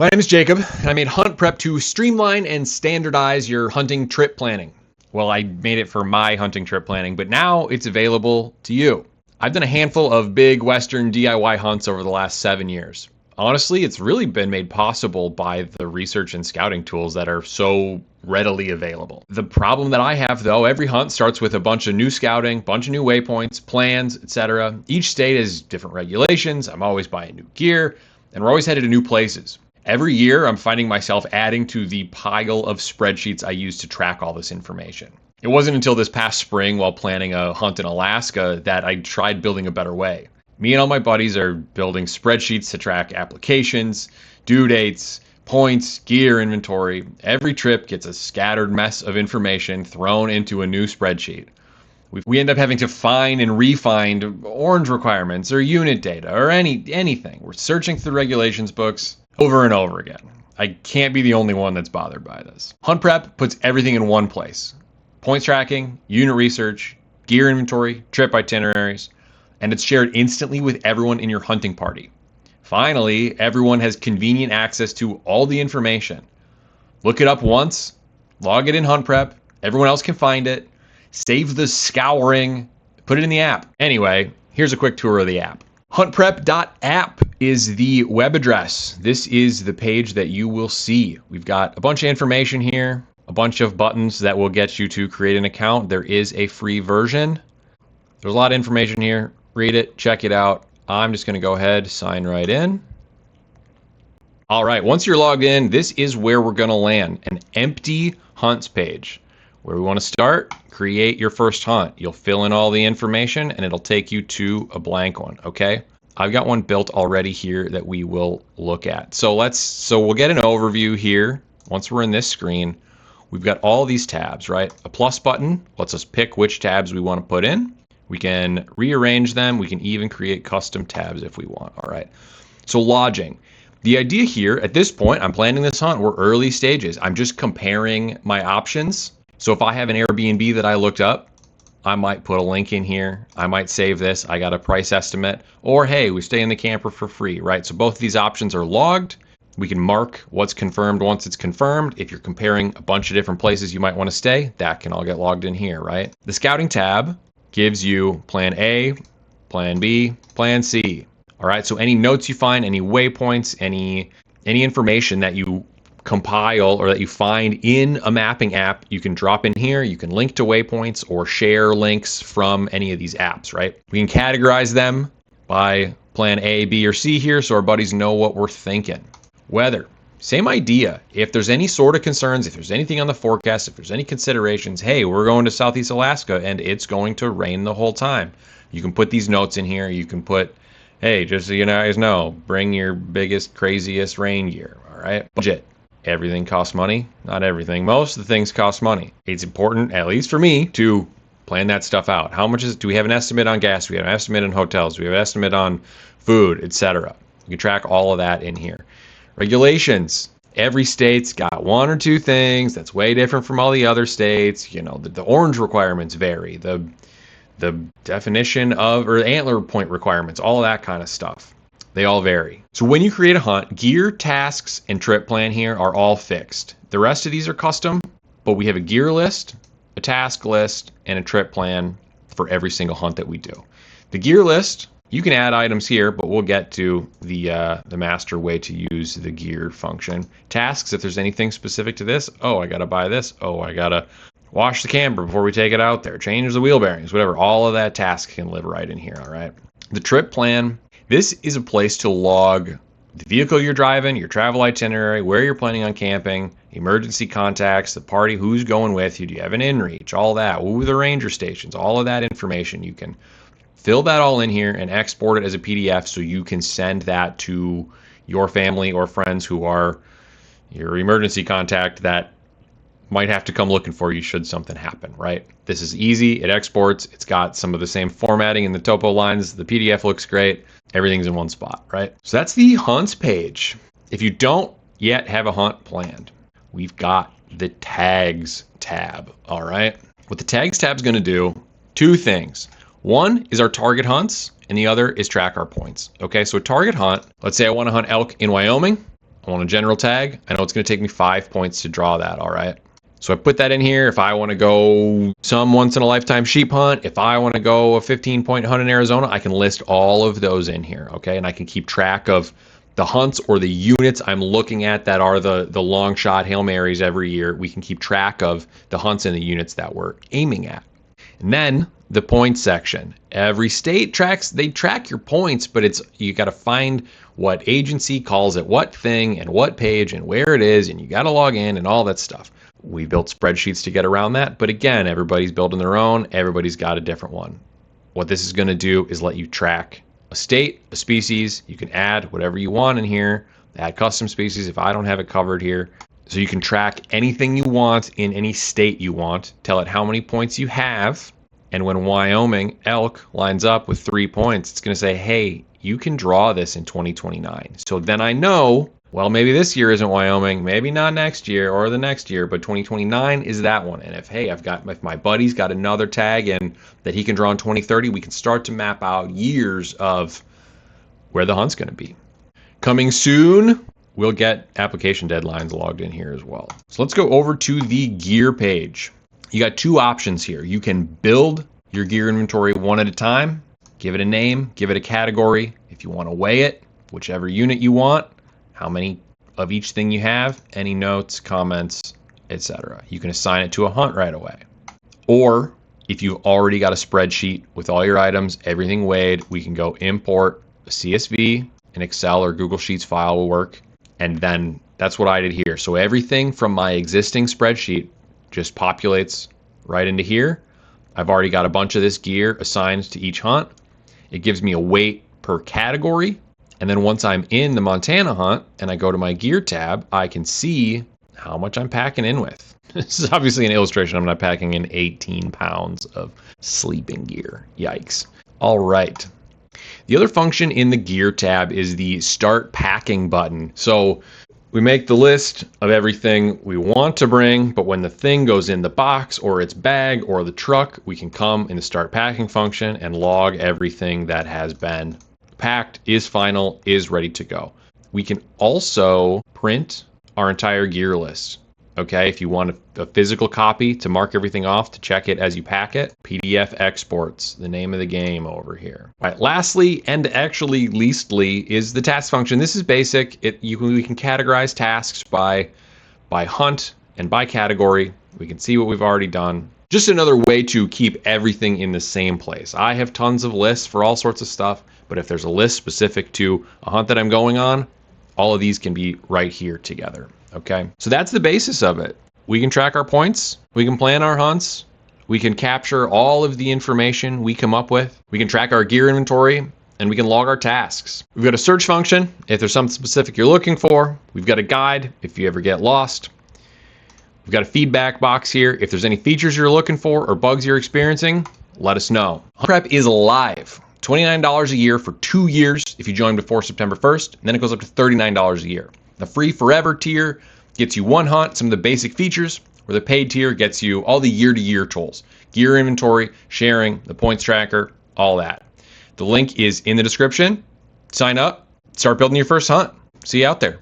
My name is Jacob, and I made Hunt Prep to streamline and standardize your hunting trip planning. Well, I made it for my hunting trip planning, but now it's available to you. I've done a handful of big Western DIY hunts over the last 7 years. Honestly, it's really been made possible by the research and scouting tools that are so readily available. The problem that I have, though, every hunt starts with a bunch of new scouting, bunch of new waypoints, plans, etc. Each state has different regulations. I'm always buying new gear, and we're always headed to new places. Every year, I'm finding myself adding to the pile of spreadsheets I use to track all this information. It wasn't until this past spring, while planning a hunt in Alaska, that I tried building a better way. Me and all my buddies are building spreadsheets to track applications, due dates, points, gear inventory. Every trip gets a scattered mess of information thrown into a new spreadsheet. We end up having to find and re-find orange requirements or unit data or anything. We're searching through regulations books over and over again. I can't be the only one that's bothered by this. Hunt Prep puts everything in one place. Points tracking, unit research, gear inventory, trip itineraries, and it's shared instantly with everyone in your hunting party. Finally, everyone has convenient access to all the information. Look it up once, log it in Hunt Prep, everyone else can find it, save the scouring, put it in the app. Anyway, here's a quick tour of the app. HuntPrep.App is the web address. This is the page that you will see. We've got a bunch of information here, a bunch of buttons that will get you to create an account. There is a free version. There's a lot of information here. Read it, check it out. I'm just going to go ahead, sign right in. All right, once you're logged in, this is where we're going to land, an empty hunts page. Where we want to start, create your first hunt. You'll fill in all the information and it'll take you to a blank one, okay? I've got one built already here that we will look at. So we'll get an overview here. Once we're in this screen, we've got all these tabs, right? A plus button lets us pick which tabs we want to put in. We can rearrange them. We can even create custom tabs if we want, all right? So lodging. The idea here, at this point, I'm planning this hunt. We're early stages. I'm just comparing my options. So if I have an Airbnb that I looked up, I might put a link in here. I might save this. I got a price estimate. Or hey, we stay in the camper for free, right? So both of these options are logged. We can mark what's confirmed once it's confirmed. If you're comparing a bunch of different places you might want to stay, that can all get logged in here, right? The scouting tab gives you plan A, plan B, plan C. All right, so any notes you find, any waypoints, any information that you compile or that you find in a mapping app, you can drop in here. You can link to waypoints or share links from any of these apps, right? We can categorize them by plan A, B, or C here so our buddies know what we're thinking. Weather, same idea. If there's any sort of concerns, if there's anything on the forecast, if there's any considerations, hey, we're going to Southeast Alaska and it's going to rain the whole time. You can put these notes in here. You can put, hey, just so you guys know, bring your biggest, craziest rain gear, all right? Budget. Everything costs money. Not everything. Most of the things cost money. It's important, at least for me, to plan that stuff out. How much do we have an estimate on gas? Do we have an estimate on hotels? Do we have an estimate on food, etc.? You can track all of that in here. Regulations. Every state's got one or two things that's way different from all the other states. You know, the orange requirements vary. The definition of, or the antler point requirements, all of that kind of stuff. They all vary. So when you create a hunt, gear, tasks, and trip plan here are all fixed. The rest of these are custom, but we have a gear list, a task list, and a trip plan for every single hunt that we do. The gear list, you can add items here, but we'll get to the master way to use the gear function. Tasks, if there's anything specific to this, oh, I gotta buy this. Oh, I gotta wash the camper before we take it out there, change the wheel bearings, whatever. All of that task can live right in here, all right? The trip plan, this is a place to log the vehicle you're driving, your travel itinerary, where you're planning on camping, emergency contacts, the party, who's going with you, do you have an in-reach, all that, who are the ranger stations, all of that information. You can fill that all in here and export it as a PDF so you can send that to your family or friends who are your emergency contact that might have to come looking for you should something happen, right? This is easy, it exports, it's got some of the same formatting in the topo lines, the PDF looks great, everything's in one spot, right? So that's the hunts page. If you don't yet have a hunt planned, we've got the tags tab, all right? What the tags tab is gonna do, two things. One is our target hunts, and the other is track our points, okay? So a target hunt, let's say I wanna hunt elk in Wyoming, I want a general tag. I know it's going to take me 5 points to draw that, all right? So I put that in here. If I want to go some once in a lifetime sheep hunt, if I want to go a 15-point hunt in Arizona, I can list all of those in here, okay? And I can keep track of the hunts or the units I'm looking at that are the long shot Hail Marys every year. We can keep track of the hunts and the units that we're aiming at. And then the points section. Every state they track your points, but you got to find what agency calls it what thing and what page and where it is, and you got to log in and all that stuff. We built spreadsheets to get around that, but again, everybody's building their own. Everybody's got a different one. What this is going to do is let you track a state, a species. You can add whatever you want in here, add custom species if I don't have it covered here. So you can track anything you want in any state you want, tell it how many points you have, and when Wyoming elk lines up with 3 points, it's going to say, hey, you can draw this in 2029. So then I know, well, maybe this year isn't Wyoming, maybe not next year or the next year, but 2029 is that one. And if my buddy's got another tag in that he can draw in 2030, we can start to map out years of where the hunt's going to be. Coming soon, we'll get application deadlines logged in here as well. So let's go over to the gear page. You got two options here. You can build your gear inventory one at a time, give it a name, give it a category. If you want to weigh it, whichever unit you want, how many of each thing you have, any notes, comments, etc. You can assign it to a hunt right away. Or if you've already got a spreadsheet with all your items, everything weighed, we can go import a CSV, an Excel or Google Sheets file will work. And then that's what I did here. So everything from my existing spreadsheet just populates right into here. I've already got a bunch of this gear assigned to each hunt. It gives me a weight per category. And then once I'm in the Montana hunt and I go to my gear tab, I can see how much I'm packing in with. This is obviously an illustration. I'm not packing in 18 pounds of sleeping gear. Yikes. All right. The other function in the gear tab is the start packing button. So we make the list of everything we want to bring, but when the thing goes in the box or its bag or the truck, we can come in the start packing function and log everything that has been packed, is final, is ready to go. We can also print our entire gear list. Okay, if you want a physical copy to mark everything off, to check it as you pack it, PDF exports, the name of the game over here. All right, lastly, and actually leastly, is the task function. This is basic. We can categorize tasks by hunt and by category. We can see what we've already done. Just another way to keep everything in the same place. I have tons of lists for all sorts of stuff, but if there's a list specific to a hunt that I'm going on, all of these can be right here together. Okay, so that's the basis of it. We can track our points, we can plan our hunts, we can capture all of the information we come up with, we can track our gear inventory, and we can log our tasks. We've got a search function if there's something specific you're looking for. We've got a guide if you ever get lost. We've got a feedback box here. If there's any features you're looking for or bugs you're experiencing, let us know. HuntPrep is live. $29 a year for 2 years if you join before September 1st, and then it goes up to $39 a year. The free forever tier gets you one hunt, some of the basic features, where the paid tier gets you all the year-to-year tools, gear inventory, sharing, the points tracker, all that. The link is in the description. Sign up, start building your first hunt. See you out there.